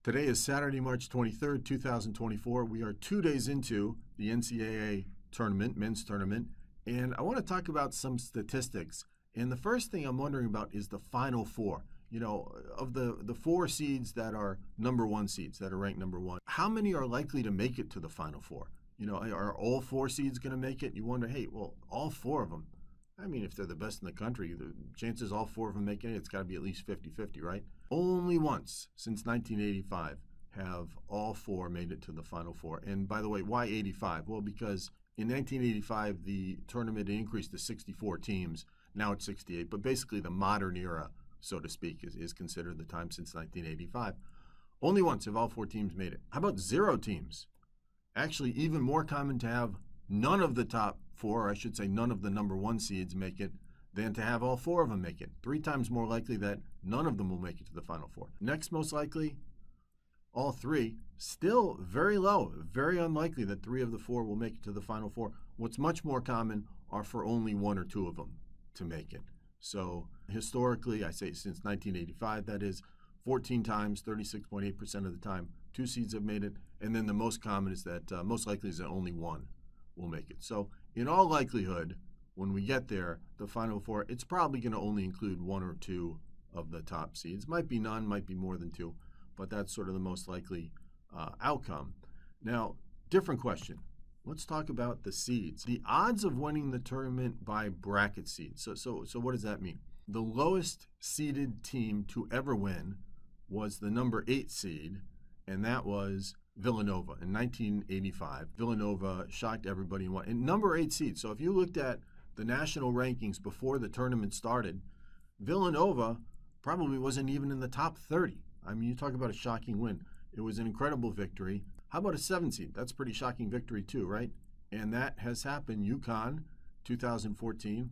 Today is Saturday, March 23rd, 2024. We are 2 days into the NCAA tournament, men's tournament, and I want to talk about some statistics. And the first thing I'm wondering about is the Final Four. You know, of the four seeds that are number one seeds, that are ranked number one, how many are likely to make it to the Final Four? You know, are all four seeds going to make it? You wonder, hey, well, all four of them. I mean, if they're the best in the country, the chances all four of them making it, it's got to be at least 50-50, right? Only once since 1985 have all four made it to the Final Four. And by the way, why 85? Well, because in 1985, the tournament increased to 64 teams. Now it's 68. But basically, the modern era, so to speak, is considered the time since 1985. Only once have all four teams made it. How about 0 teams? Actually, even more common to have none of the top four, or I should say none of the number one seeds make it, than to have all four of them make it. 3 times more likely that none of them will make it to the Final Four. Next most likely, all 3. Still very low, very unlikely that 3 of the 4 will make it to the Final Four. What's much more common are for only 1 or 2 of them to make it. So historically, I say since 1985, that is 14 times, 36.8% of the time, 2 seeds have made it. And then the most common is that most likely is that only 1 will make it. So in all likelihood, when we get there, the Final Four, it's probably going to only include 1 or 2 of the top seeds. Might be none, might be more than 2, but that's sort of the most likely outcome. Now, different question. Let's talk about the seeds. The odds of winning the tournament by bracket seeds. So what does that mean? The lowest seeded team to ever win was the number 8 seed, and that was Villanova in 1985. Villanova shocked everybody and won. And number 8 seed. So if you looked at the national rankings before the tournament started, Villanova probably wasn't even in the top 30. I mean, you talk about a shocking win. It was an incredible victory. How about a 7 seed? That's a pretty shocking victory too, right? And that has happened. UConn, 2014.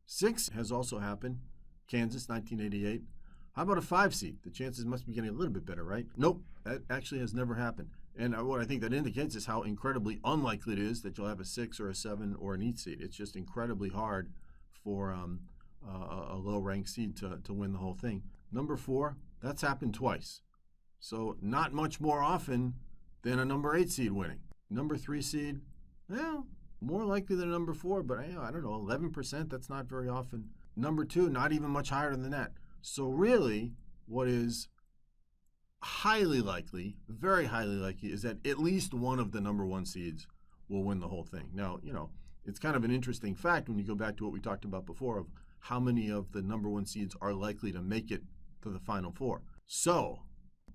6 has also happened. Kansas, 1988. How about a 5 seed? The chances must be getting a little bit better, right? Nope, that actually has never happened. And what I think that indicates is how incredibly unlikely it is that you'll have a 6 or a 7 or an 8 seed. It's just incredibly hard for a low-ranked seed to win the whole thing. Number 4, that's happened twice. So not much more often than a number 8 seed winning. Number 3 seed, well, more likely than a number 4, but I don't know, 11%, that's not very often. Number 2, not even much higher than that. So really, what is highly likely, very highly likely, is that at least one of the number 1 seeds will win the whole thing. Now, you know, it's kind of an interesting fact when you go back to what we talked about before of how many of the number 1 seeds are likely to make it to the Final Four. So,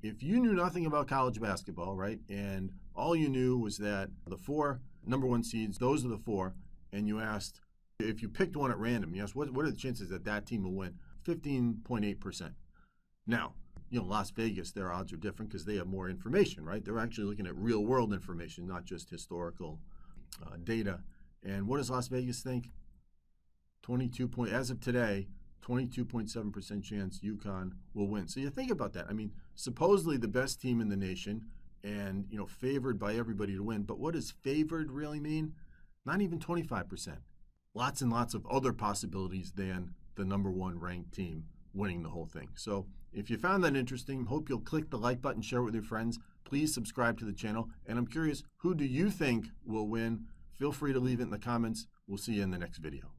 if you knew nothing about college basketball, right, and all you knew was that the 4 number 1 seeds, those are the 4, and you asked, if you picked one at random, you asked, what are the chances that that team will win? 15.8%. Now, you know, Las Vegas, their odds are different because they have more information, right? They're actually looking at real world information, not just historical data. And what does Las Vegas think? As of today, 22.7% chance UConn will win. So you think about that. I mean, supposedly the best team in the nation and, you know, favored by everybody to win. But what does favored really mean? Not even 25%. Lots and lots of other possibilities than the number 1 ranked team winning the whole thing. So if you found that interesting, hope you'll click the like button, share it with your friends. Please subscribe to the channel. And I'm curious, who do you think will win? Feel free to leave it in the comments. We'll see you in the next video.